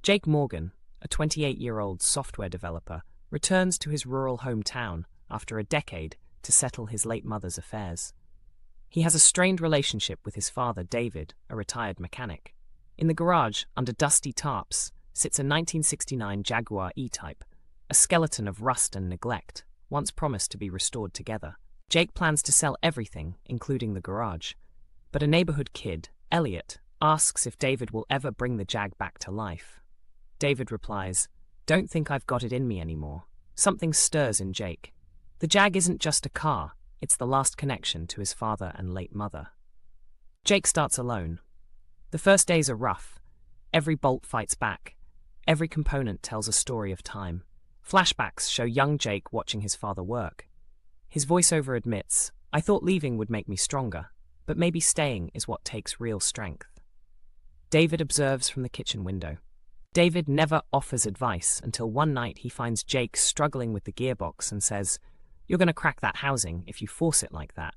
Jake Morgan, a 28-year-old software developer, returns to his rural hometown after a decade to settle his late mother's affairs. He has a strained relationship with his father, David, a retired mechanic. In the garage, under dusty tarps, sits a 1969 JaguarEType, a skeleton of rust and neglect, once promised to be restored together. Jake plans to sell everything, including the garage. But a neighborhood kid, Elliot, asks if David will ever bring the Jag back to life. David replies, "Don't think I've got it in me anymore." Something stirs in Jake. The Jag isn't just a car, it's the last connection to his father and late mother. Jake starts alone. The first days are rough. Every bolt fights back. Every component tells a story of time. Flashbacks show young Jake watching his father work. His voiceover admits, "I thought leaving would make me stronger, but maybe staying is what takes real strength." David observes from the kitchen window. David never offers advice until one night he finds Jake struggling with the gearbox and says, "You're going to crack that housing if you force it like that."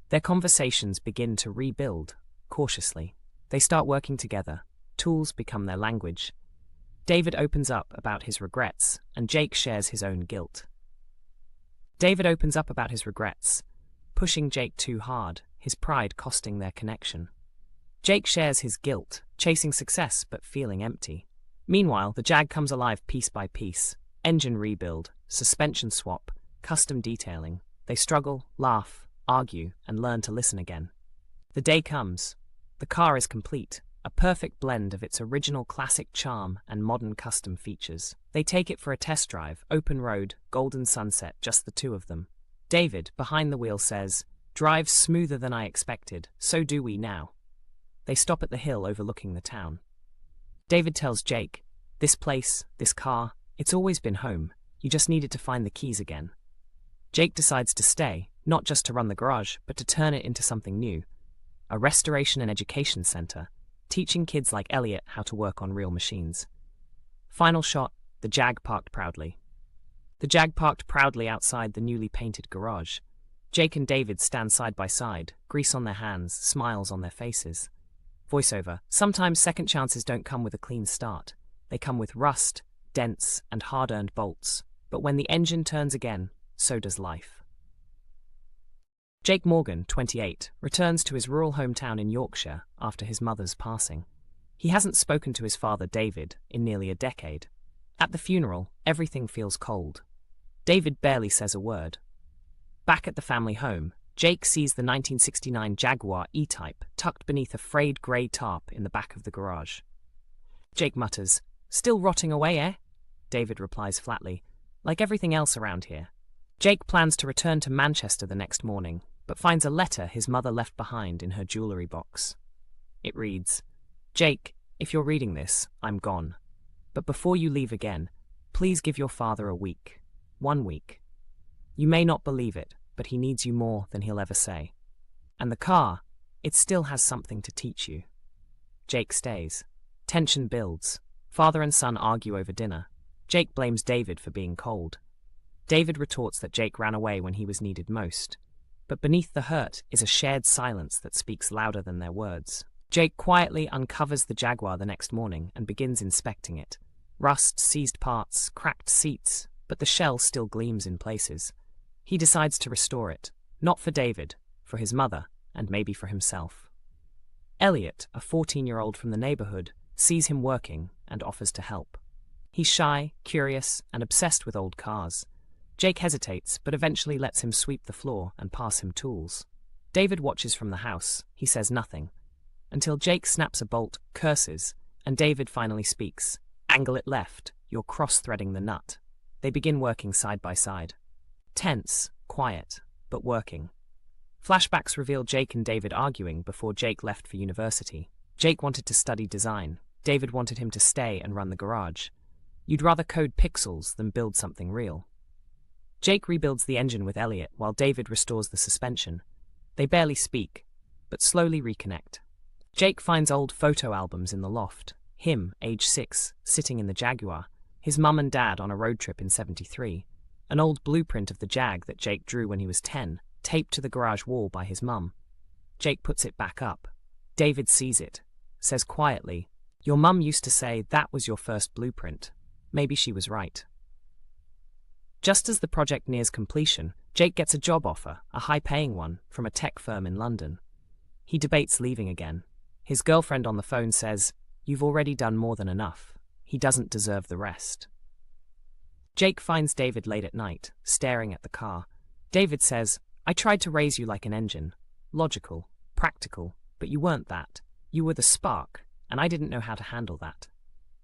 Their conversations begin to rebuild, cautiously. They start working together. Tools become their language. David opens up about his regrets, and Jake shares his own guilt. David opens up about his regrets, pushing Jake too hard, his pride costing their connection. Jake shares his guilt, chasing success but feeling empty. Meanwhile, the Jag comes alive piece by piece. Engine rebuild, suspension swap, custom detailing. They struggle, laugh, argue, and learn to listen again. The day comes. The car is complete, a perfect blend of its original classic charm and modern custom features. They take it for a test drive, open road, golden sunset, just the two of them. David, behind the wheel, says, "Drives smoother than I expected, so do we now." They stop at the hill overlooking the town. David tells Jake, "This place, this car, it's always been home. You just needed to find the keys again." Jake decides to stay, not just to run the garage, but to turn it into something new. A restoration and education center, teaching kids like Elliot how to work on real machines. Final shot, the Jag parked proudly. The Jag parked proudly outside the newly painted garage. Jake and David stand side by side, grease on their hands, smiles on their faces. Voiceover, sometimes second chances don't come with a clean start. They come with rust, dents, and hard-earned bolts. But when the engine turns again, so does life. Jake Morgan, 28, returns to his rural hometown in Yorkshire after his mother's passing. He hasn't spoken to his father, David, in nearly a decade. At the funeral, everything feels cold. David barely says a word. Back at the family home, Jake sees the 1969 JaguarEType tucked beneath a frayed grey tarp in the back of the garage. Jake mutters, "Still rotting away, eh?" David replies flatly, "Like everything else around here." Jake plans to return to Manchester the next morning, but finds a letter his mother left behind in her jewellery box. It reads, "Jake, if you're reading this, I'm gone. But before you leave again, please give your father a week. 1 week. You may not believe it, but he needs you more than he'll ever say. And the car, it still has something to teach you." Jake stays. Tension builds. Father and son argue over dinner. Jake blames David for being cold. David retorts that Jake ran away when he was needed most. But beneath the hurt is a shared silence that speaks louder than their words. Jake quietly uncovers the Jaguar the next morning and begins inspecting it. Rust, seized parts, cracked seats, but the shell still gleams in places. He decides to restore it, not for David, for his mother, and maybe for himself. Elliot, a 14-year-old from the neighborhood, sees him working and offers to help. He's shy, curious, and obsessed with old cars. Jake hesitates, but eventually lets him sweep the floor and pass him tools. David watches from the house. He says nothing. Until Jake snaps a bolt, curses, and David finally speaks. "Angle it left. You're cross-threading the nut." They begin working side by side. Tense, quiet, but working. Flashbacks reveal Jake and David arguing before Jake left for university. Jake wanted to study design. David wanted him to stay and run the garage. You'd rather code pixels than build something real. Jake rebuilds the engine with Elliot while David restores the suspension. They barely speak, but slowly reconnect. Jake finds old photo albums in the loft. Him, age 6, sitting in the Jaguar. His mum and dad on a road trip in '73. An old blueprint of the Jag that Jake drew when he was 10, taped to the garage wall by his mum. Jake puts it back up. David sees it, says quietly, Your mum used to say that was your first blueprint. Maybe she was right. Just as the project nears completion, Jake gets a job offer, a high-paying one, from a tech firm in London. He debates leaving again. His girlfriend on the phone says, "You've already done more than enough. He doesn't deserve the rest." Jake finds David late at night, staring at the car. David says, "I tried to raise you like an engine. Logical, practical, but you weren't that. You were the spark, and I didn't know how to handle that."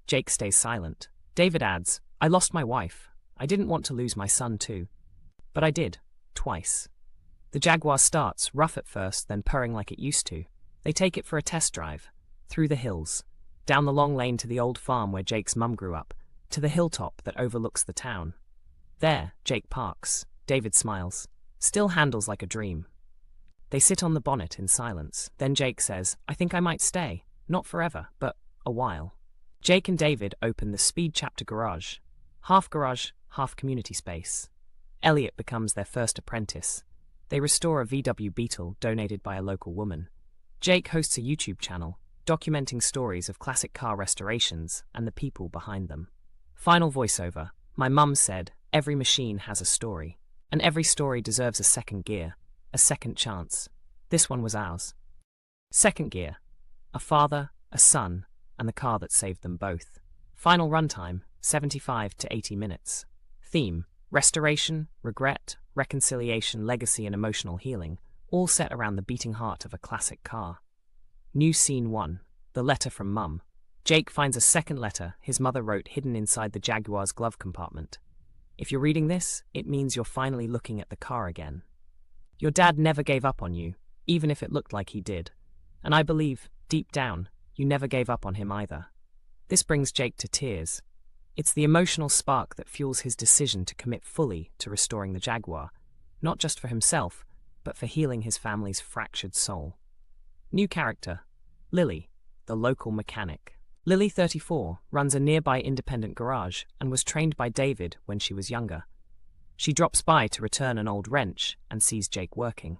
Jake stays silent. David adds, "I lost my wife. I didn't want to lose my son too. But I did, twice." The Jaguar starts, rough at first, then purring like it used to. They take it for a test drive. Through the hills. Down the long lane to the old farm where Jake's mum grew up. To the hilltop that overlooks the town. There, Jake parks. David smiles. Still handles like a dream. They sit on the bonnet in silence. Then Jake says, "I think I might stay. Not forever, but a while." Jake and David open the Speed Chapter garage. Half garage, half community space. Elliot becomes their first apprentice. They restore a VW Beetle donated by a local woman. Jake hosts a YouTube channel, documenting stories of classic car restorations and the people behind them. Final voiceover. My mum said, "Every machine has a story, and every story deserves a second gear, a second chance." This one was ours. Second gear. A father, a son, and the car that saved them both. Final runtime, 75 to 80 minutes. Theme, restoration, regret, reconciliation, legacy, and emotional healing, all set around the beating heart of a classic car. New scene 1. The letter from Mum. Jake finds a second letter his mother wrote hidden inside the Jaguar's glove compartment. If you're reading this, it means you're finally looking at the car again. Your dad never gave up on you, even if it looked like he did. And I believe, deep down, you never gave up on him either. This brings Jake to tears. It's the emotional spark that fuels his decision to commit fully to restoring the Jaguar, not just for himself, but for healing his family's fractured soul. New character, Lily, the local mechanic. Lily, 34, runs a nearby independent garage and was trained by David when she was younger. She drops by to return an old wrench and sees Jake working.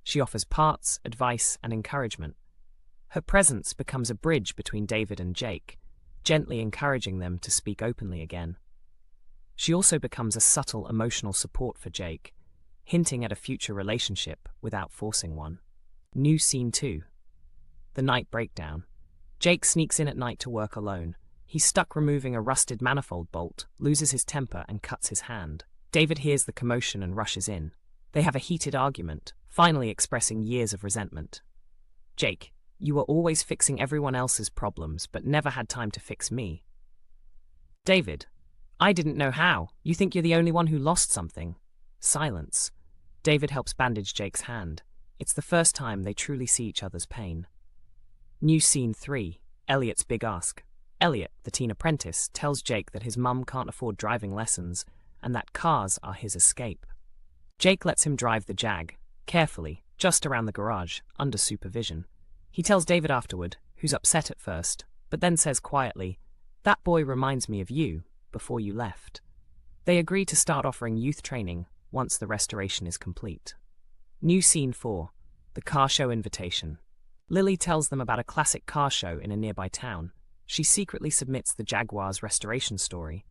She offers parts, advice, and encouragement. Her presence becomes a bridge between David and Jake, gently encouraging them to speak openly again. She also becomes a subtle emotional support for Jake, hinting at a future relationship without forcing one. New scene 2. The night breakdown. Jake sneaks in at night to work alone. He's stuck removing a rusted manifold bolt, loses his temper, and cuts his hand. David hears the commotion and rushes in. They have a heated argument, finally expressing years of resentment. Jake, you were always fixing everyone else's problems, but never had time to fix me. David, I didn't know how. You think you're the only one who lost something. Silence. David helps bandage Jake's hand. It's the first time they truly see each other's pain. New scene 3. Elliot's big ask. Elliot, the teen apprentice, tells Jake that his mum can't afford driving lessons and that cars are his escape. Jake lets him drive the Jag, carefully, just around the garage, under supervision. He tells David afterward, who's upset at first, but then says quietly, "That boy reminds me of you, before you left." They agree to start offering youth training once the restoration is complete. New scene 4. The car show invitation. Lily tells them about a classic car show in a nearby town. She secretly submits the Jaguar's restoration story.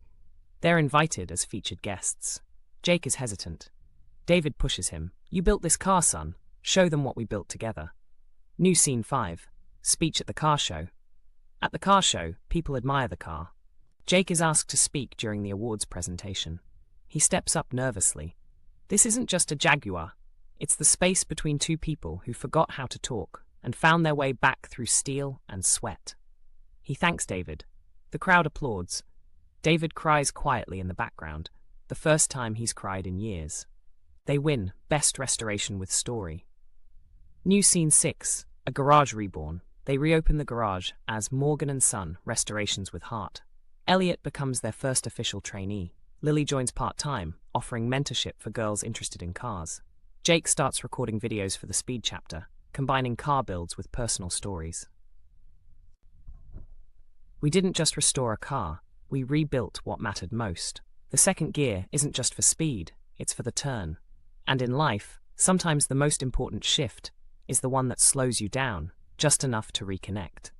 They're invited as featured guests. Jake is hesitant. David pushes him. "You built this car, son. Show them what we built together." New scene 5. Speech at the car show. At the car show, people admire the car. Jake is asked to speak during the awards presentation. He steps up nervously. This isn't just a Jaguar. It's the space between two people who forgot how to talk and found their way back through steel and sweat. He thanks David. The crowd applauds. David cries quietly in the background, the first time he's cried in years. They win Best Restoration with Story. New scene 6. A garage reborn. They reopen the garage as Morgan & Son Restorations with Heart. Elliot becomes their first official trainee. Lily joins part-time, offering mentorship for girls interested in cars. Jake starts recording videos for the Speed Chapter, combining car builds with personal stories. We didn't just restore a car, we rebuilt what mattered most. The second gear isn't just for speed, it's for the turn. And in life, sometimes the most important shift is the one that slows you down, just enough to reconnect.